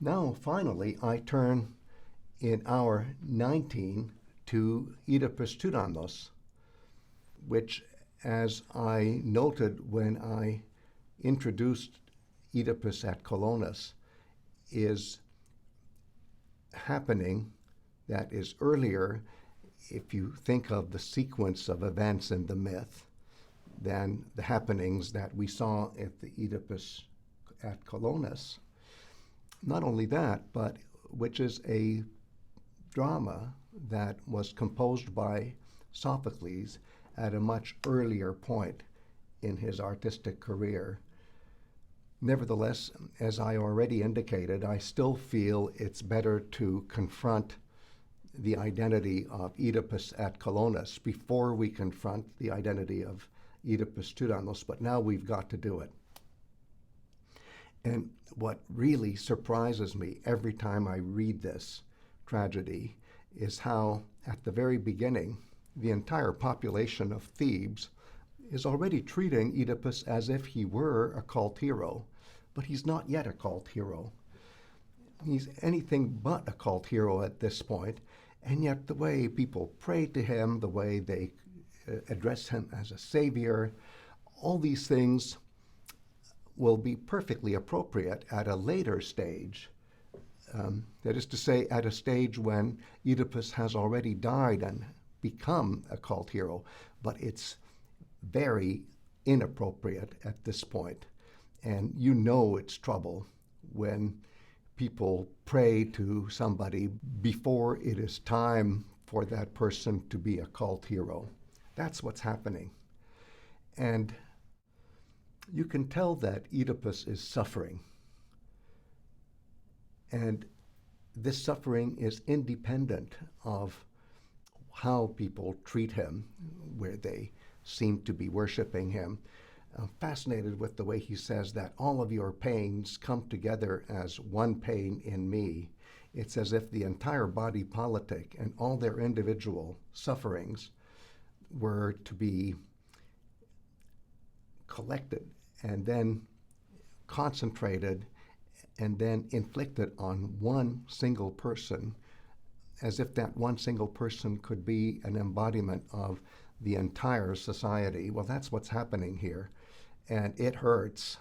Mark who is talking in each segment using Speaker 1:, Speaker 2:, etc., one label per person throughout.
Speaker 1: Now, finally, I turn in hour 19 to Oedipus Tyrannos, which, as I noted when I introduced Oedipus at Colonus, is happening that is earlier, if you think of the sequence of events in the myth, than the happenings that we saw at the Oedipus at Colonus. Not only that, but which is a drama that was composed by Sophocles at a much earlier point in his artistic career. Nevertheless, as I already indicated, I still feel it's better to confront the identity of Oedipus at Colonus before we confront the identity of Oedipus Tyrannos, but now we've got to do it. And what really surprises me every time I read this tragedy is how, at the very beginning, the entire population of Thebes is already treating Oedipus as if he were a cult hero, but he's not yet a cult hero. He's anything but a cult hero at this point, and yet the way people pray to him, the way they address him as a savior, all these things will be perfectly appropriate at a later stage. That is to say, at a stage when Oedipus has already died and become a cult hero, but it's very inappropriate at this point. And you know it's trouble when people pray to somebody before it is time for that person to be a cult hero. That's what's happening. And you can tell that Oedipus is suffering. And this suffering is independent of how people treat him, where they seem to be worshiping him. I'm fascinated with the way he says that all of your pains come together as one pain in me. It's as if the entire body politic and all their individual sufferings were to be collected and then concentrated and then inflicted on one single person, as if that one single person could be an embodiment of the entire society. Well, that's what's happening here. And it hurts.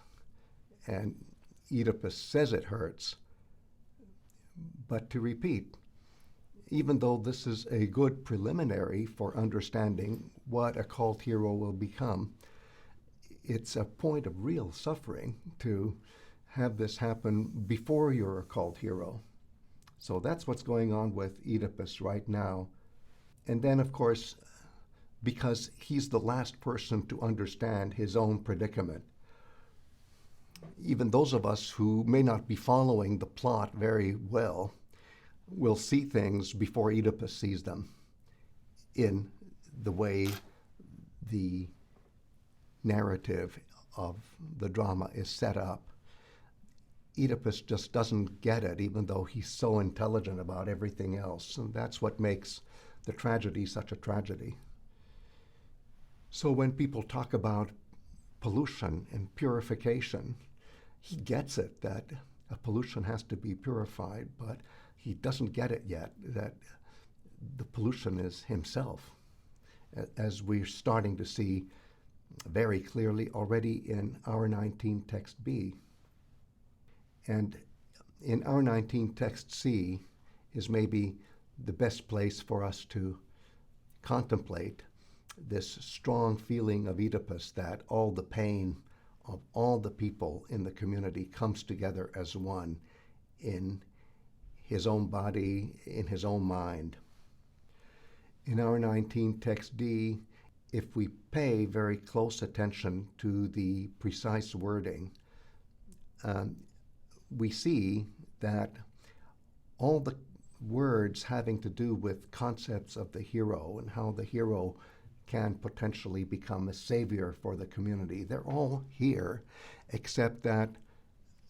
Speaker 1: And Oedipus says it hurts. But to repeat, even though this is a good preliminary for understanding what a cult hero will become, it's a point of real suffering to have this happen before you're a cult hero. So that's what's going on with Oedipus right now. And then, of course, because he's the last person to understand his own predicament, even those of us who may not be following the plot very well will see things before Oedipus sees them in the way the narrative of the drama is set up. Oedipus just doesn't get it, even though he's so intelligent about everything else. And that's what makes the tragedy such a tragedy. So when people talk about pollution and purification, he gets it that a pollution has to be purified, but he doesn't get it yet that the pollution is himself, as we're starting to see very clearly already in Hour 19 Text B. And in Hour 19 Text C is maybe the best place for us to contemplate this strong feeling of Oedipus that all the pain of all the people in the community comes together as one in his own body, in his own mind. In Hour 19 Text D, if we pay very close attention to the precise wording, we see that all the words having to do with concepts of the hero and how the hero can potentially become a savior for the community, they're all here, except that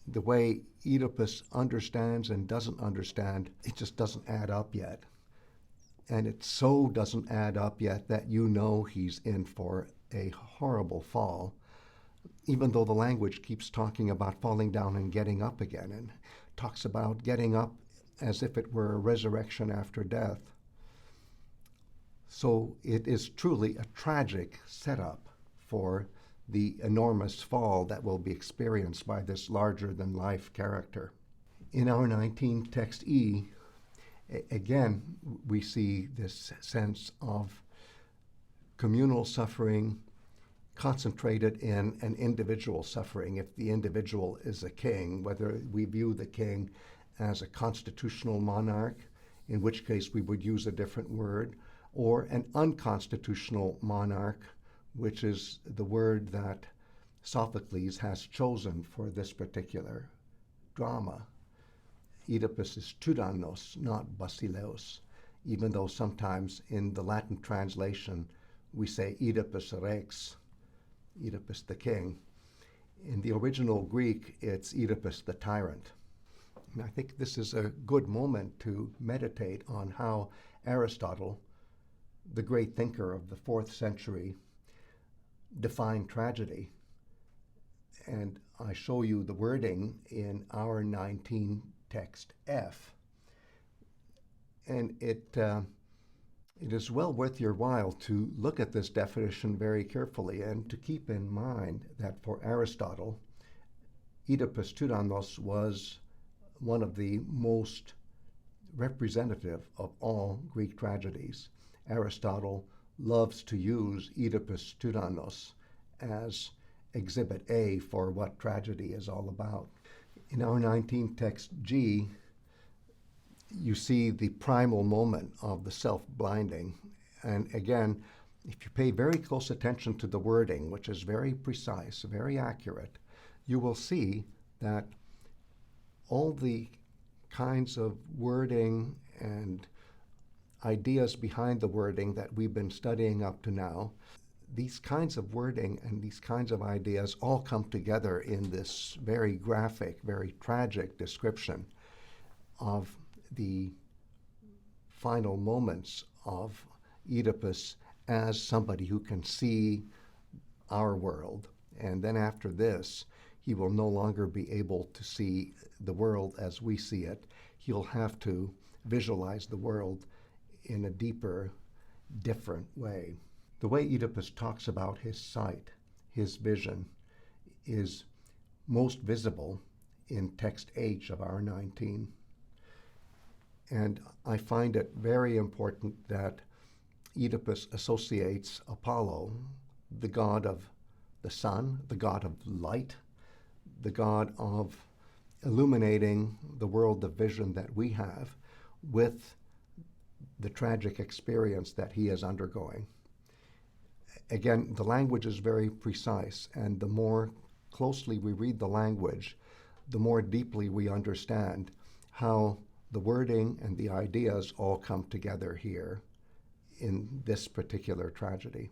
Speaker 1: the way Oedipus understands and doesn't understand, it just doesn't add up yet. And it so doesn't add up yet that you know he's in for a horrible fall. even though the language keeps talking about falling down and getting up again, and talks about getting up as if it were a resurrection after death. So it is truly a tragic setup for the enormous fall that will be experienced by this larger-than-life character. In our 19 text E, again, we see this sense of communal suffering concentrated in an individual suffering. If the individual is a king, whether we view the king as a constitutional monarch, in which case we would use a different word, or an unconstitutional monarch, which is the word that Sophocles has chosen for this particular drama. Oedipus is Tyrannos, not Basileus, even though sometimes in the Latin translation we say Oedipus Rex, Oedipus the king. In the original Greek, it's Oedipus the tyrant. And I think this is a good moment to meditate on how Aristotle, the great thinker of the 4th century, defined tragedy. And I show you the wording in our 19 text F. And it is well worth your while to look at this definition very carefully and to keep in mind that for Aristotle, Oedipus Tyrannos was one of the most representative of all Greek tragedies. Aristotle loves to use Oedipus Tyrannos as exhibit A for what tragedy is all about. In our 19 text G, you see the primal moment of the self-blinding. And again, if you pay very close attention to the wording, which is very precise, very accurate, you will see that all the kinds of wording and ideas behind the wording that we've been studying up to now, these kinds of wording and these kinds of ideas all come together in this very graphic, very tragic description of the final moments of Oedipus as somebody who can see our world. And then after this, he will no longer be able to see the world as we see it. He'll have to visualize the world in a deeper, different way. The way Oedipus talks about his sight, his vision, is most visible in text H of our 19. And I find it very important that Oedipus associates Apollo, the god of the sun, the god of light, the god of illuminating the world of vision that we have, with the tragic experience that he is undergoing. Again, the language is very precise, and the more closely we read the language, the more deeply we understand how the wording and the ideas all come together here in this particular tragedy.